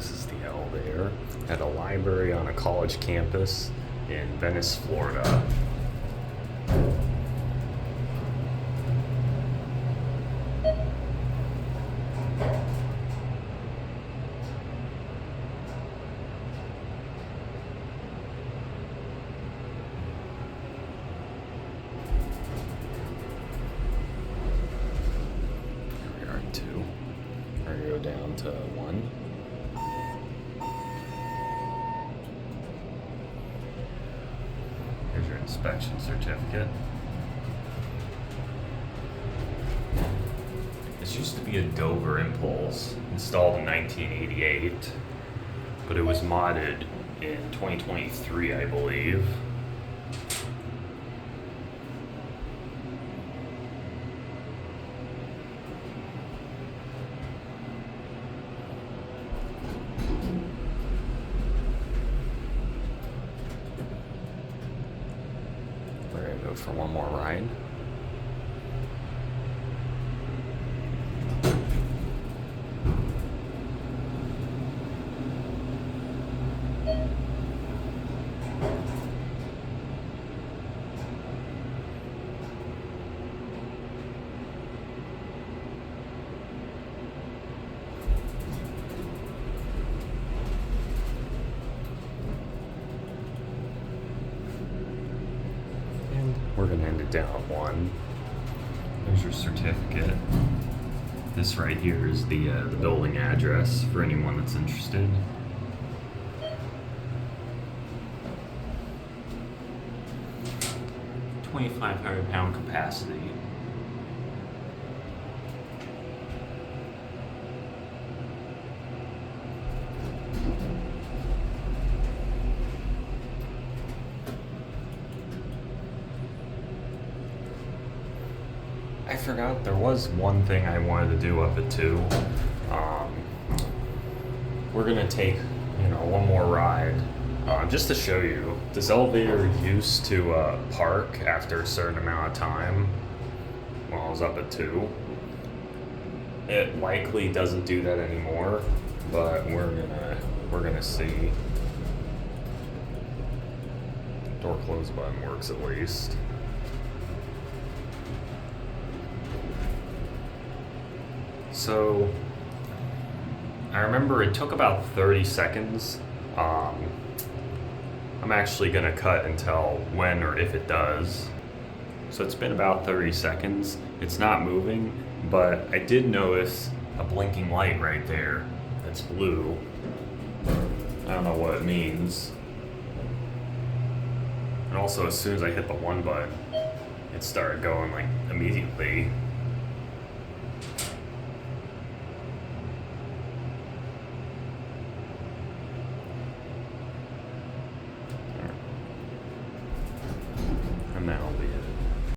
This is the elevator at a library on a college campus in Venice, Florida. Here we are at 2. We're gonna go down to 1. Here's your inspection certificate. This used to be a Dover Impulse, installed in 1988, but it was modded in 2023, I believe. We're gonna go for one more ride. We're gonna end it down at 1. There's your certificate. This right here is the building address for anyone that's interested. £2,500 capacity. I forgot there was one thing I wanted to do up at 2. We're gonna take, one more ride. Just to show you, this elevator used to park after a certain amount of time while I was up at 2. It likely doesn't do that anymore, but we're gonna see. Door close button works at least. So, I remember it took about 30 seconds. I'm actually gonna cut and tell when or if it does. So it's been about 30 seconds. It's not moving, but I did notice a blinking light right there that's blue. I don't know what it means. And also, as soon as I hit the 1 button, it started going like immediately.